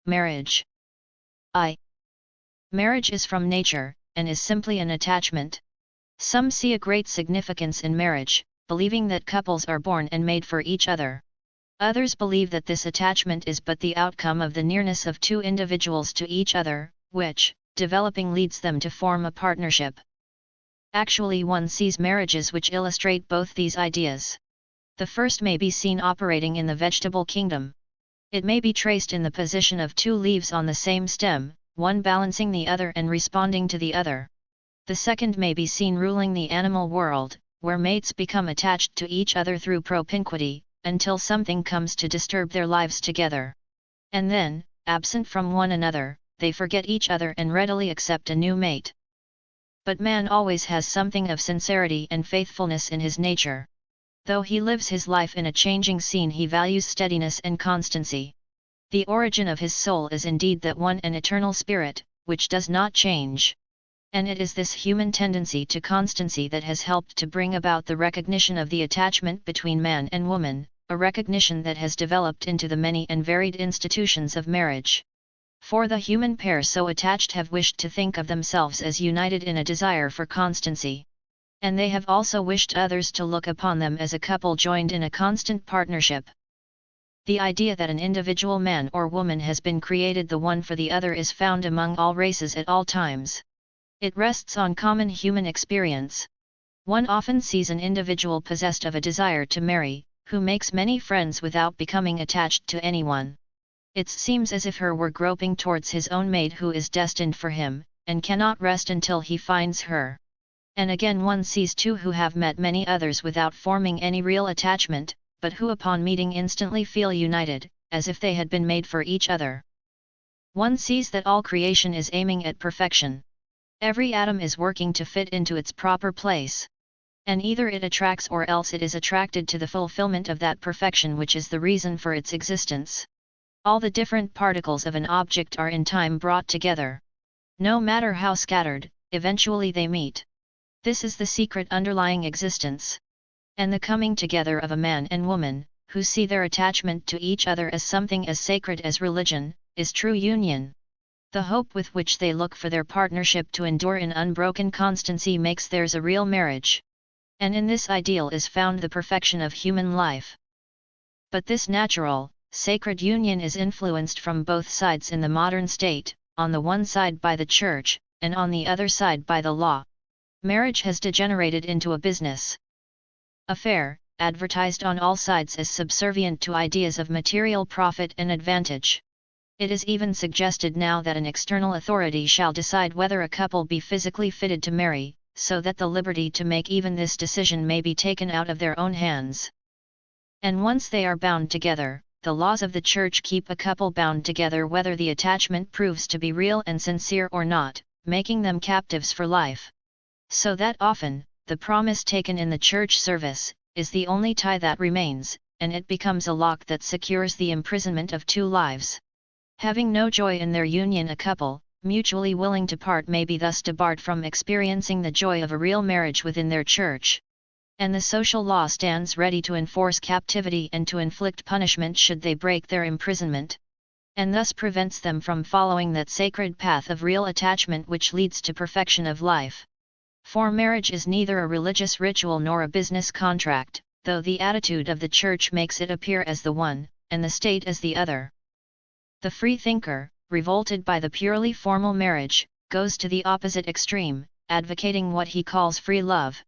Marriage. Marriage is from nature, and is simply an attachment. Some see a great significance in marriage, believing that couples are born and made for each other. Others believe that this attachment is but the outcome of the nearness of two individuals to each other, which, developing, leads them to form a partnership. Actually, one sees marriages which illustrate both these ideas. The first may be seen operating in the vegetable kingdom. It may be traced in the position of two leaves on the same stem, one balancing the other and responding to the other. The second may be seen ruling the animal world, where mates become attached to each other through propinquity, until something comes to disturb their lives together. And then, absent from one another, they forget each other and readily accept a new mate. But man always has something of sincerity and faithfulness in his nature. Though he lives his life in a changing scene, he values steadiness and constancy. The origin of his soul is indeed that one and eternal spirit, which does not change. And it is this human tendency to constancy that has helped to bring about the recognition of the attachment between man and woman, a recognition that has developed into the many and varied institutions of marriage. For the human pair so attached have wished to think of themselves as united in a desire for constancy. And they have also wished others to look upon them as a couple joined in a constant partnership. The idea that an individual man or woman has been created the one for the other is found among all races at all times. It rests on common human experience. One often sees an individual possessed of a desire to marry, who makes many friends without becoming attached to anyone. It seems as if her were groping towards his own mate who is destined for him, and cannot rest until he finds her. And again one sees two who have met many others without forming any real attachment, but who upon meeting instantly feel united, as if they had been made for each other. One sees that all creation is aiming at perfection. Every atom is working to fit into its proper place. And either it attracts or else it is attracted to the fulfillment of that perfection which is the reason for its existence. All the different particles of an object are in time brought together. No matter how scattered, eventually they meet. This is the secret underlying existence. And the coming together of a man and woman, who see their attachment to each other as something as sacred as religion, is true union. The hope with which they look for their partnership to endure in unbroken constancy makes theirs a real marriage. And in this ideal is found the perfection of human life. But this natural, sacred union is influenced from both sides in the modern state, on the one side by the Church, and on the other side by the law. Marriage has degenerated into a business affair, advertised on all sides as subservient to ideas of material profit and advantage. It is even suggested now that an external authority shall decide whether a couple be physically fitted to marry, so that the liberty to make even this decision may be taken out of their own hands. And once they are bound together, the laws of the Church keep a couple bound together whether the attachment proves to be real and sincere or not, making them captives for life. So that often, the promise taken in the church service, is the only tie that remains, and it becomes a lock that secures the imprisonment of two lives. Having no joy in their union, a couple, mutually willing to part, may be thus debarred from experiencing the joy of a real marriage within their church. And the social law stands ready to enforce captivity and to inflict punishment should they break their imprisonment. And thus prevents them from following that sacred path of real attachment which leads to perfection of life. For marriage is neither a religious ritual nor a business contract, though the attitude of the Church makes it appear as the one, and the state as the other. The free thinker, revolted by the purely formal marriage, goes to the opposite extreme, advocating what he calls free love.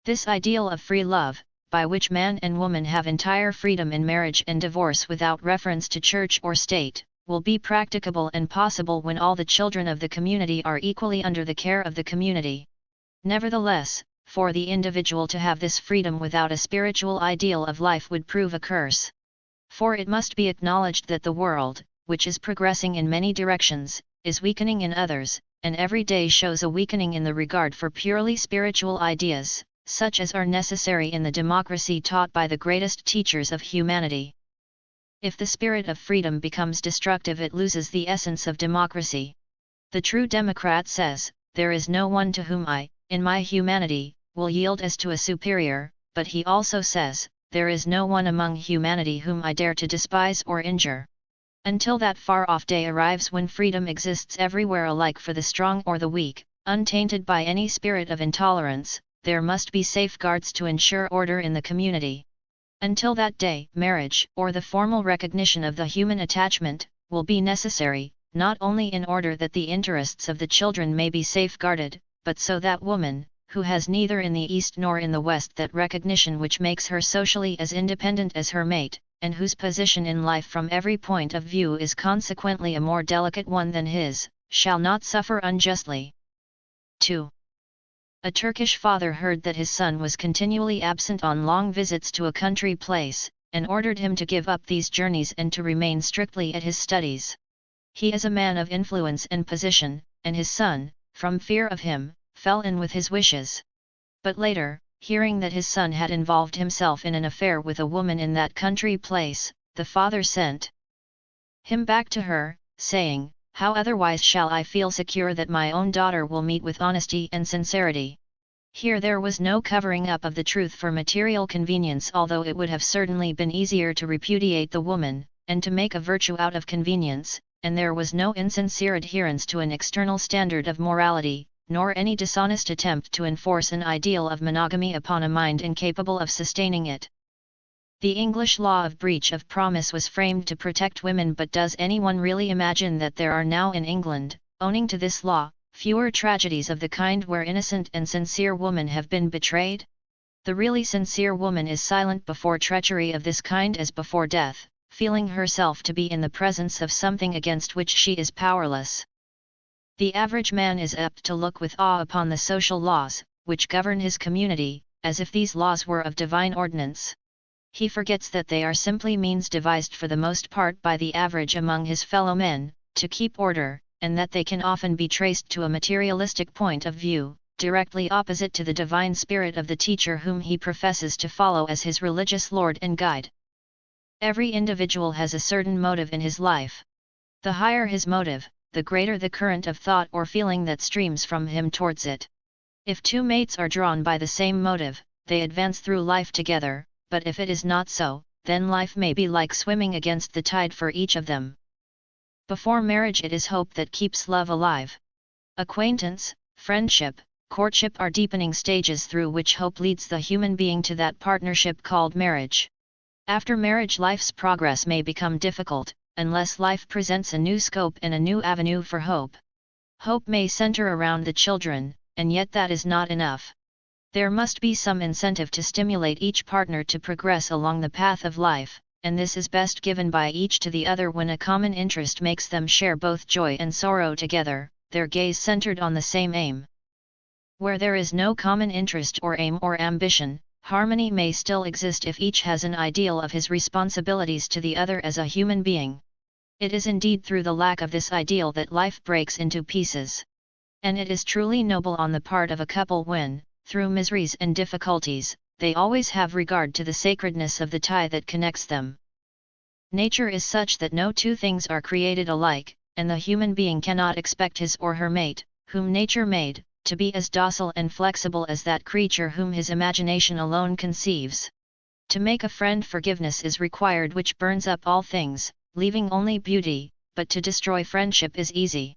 This ideal of free love, by which man and woman have entire freedom in marriage and divorce without reference to church or state, will be practicable and possible when all the children of the community are equally under the care of the community. Nevertheless, for the individual to have this freedom without a spiritual ideal of life would prove a curse. For it must be acknowledged that the world, which is progressing in many directions, is weakening in others, and every day shows a weakening in the regard for purely spiritual ideas, such as are necessary in the democracy taught by the greatest teachers of humanity. If the spirit of freedom becomes destructive, it loses the essence of democracy. The true democrat says, "There is no one to whom I, in my humanity, will yield as to a superior," but he also says, "There is no one among humanity whom I dare to despise or injure." Until that far-off day arrives when freedom exists everywhere alike for the strong or the weak, untainted by any spirit of intolerance, there must be safeguards to ensure order in the community. Until that day, marriage, or the formal recognition of the human attachment, will be necessary, not only in order that the interests of the children may be safeguarded, but so that woman, who has neither in the East nor in the West that recognition which makes her socially as independent as her mate, and whose position in life from every point of view is consequently a more delicate one than his, shall not suffer unjustly. 2. A Turkish father heard that his son was continually absent on long visits to a country place, and ordered him to give up these journeys and to remain strictly at his studies. He is a man of influence and position, and his son, from fear of him, fell in with his wishes. But later, hearing that his son had involved himself in an affair with a woman in that country place, the father sent him back to her, saying, "How otherwise shall I feel secure that my own daughter will meet with honesty and sincerity?" Here there was no covering up of the truth for material convenience, although it would have certainly been easier to repudiate the woman, and to make a virtue out of convenience, and there was no insincere adherence to an external standard of morality, nor any dishonest attempt to enforce an ideal of monogamy upon a mind incapable of sustaining it. The English law of breach of promise was framed to protect women, but does anyone really imagine that there are now in England, owing to this law, fewer tragedies of the kind where innocent and sincere women have been betrayed? The really sincere woman is silent before treachery of this kind as before death, feeling herself to be in the presence of something against which she is powerless. The average man is apt to look with awe upon the social laws, which govern his community, as if these laws were of divine ordinance. He forgets that they are simply means devised for the most part by the average among his fellow men, to keep order, and that they can often be traced to a materialistic point of view, directly opposite to the divine spirit of the teacher whom he professes to follow as his religious lord and guide. Every individual has a certain motive in his life. The higher his motive, the greater the current of thought or feeling that streams from him towards it. If two mates are drawn by the same motive, they advance through life together, but if it is not so, then life may be like swimming against the tide for each of them. Before marriage it is hope that keeps love alive. Acquaintance, friendship, courtship are deepening stages through which hope leads the human being to that partnership called marriage. After marriage life's progress may become difficult, unless life presents a new scope and a new avenue for hope. Hope may center around the children, and yet that is not enough. There must be some incentive to stimulate each partner to progress along the path of life, and this is best given by each to the other when a common interest makes them share both joy and sorrow together, their gaze centered on the same aim. Where there is no common interest or aim or ambition, harmony may still exist if each has an ideal of his responsibilities to the other as a human being. It is indeed through the lack of this ideal that life breaks into pieces. And it is truly noble on the part of a couple when, through miseries and difficulties, they always have regard to the sacredness of the tie that connects them. Nature is such that no two things are created alike, and the human being cannot expect his or her mate, whom nature made, to be as docile and flexible as that creature whom his imagination alone conceives. To make a friend forgiveness is required which burns up all things, leaving only beauty, but to destroy friendship is easy.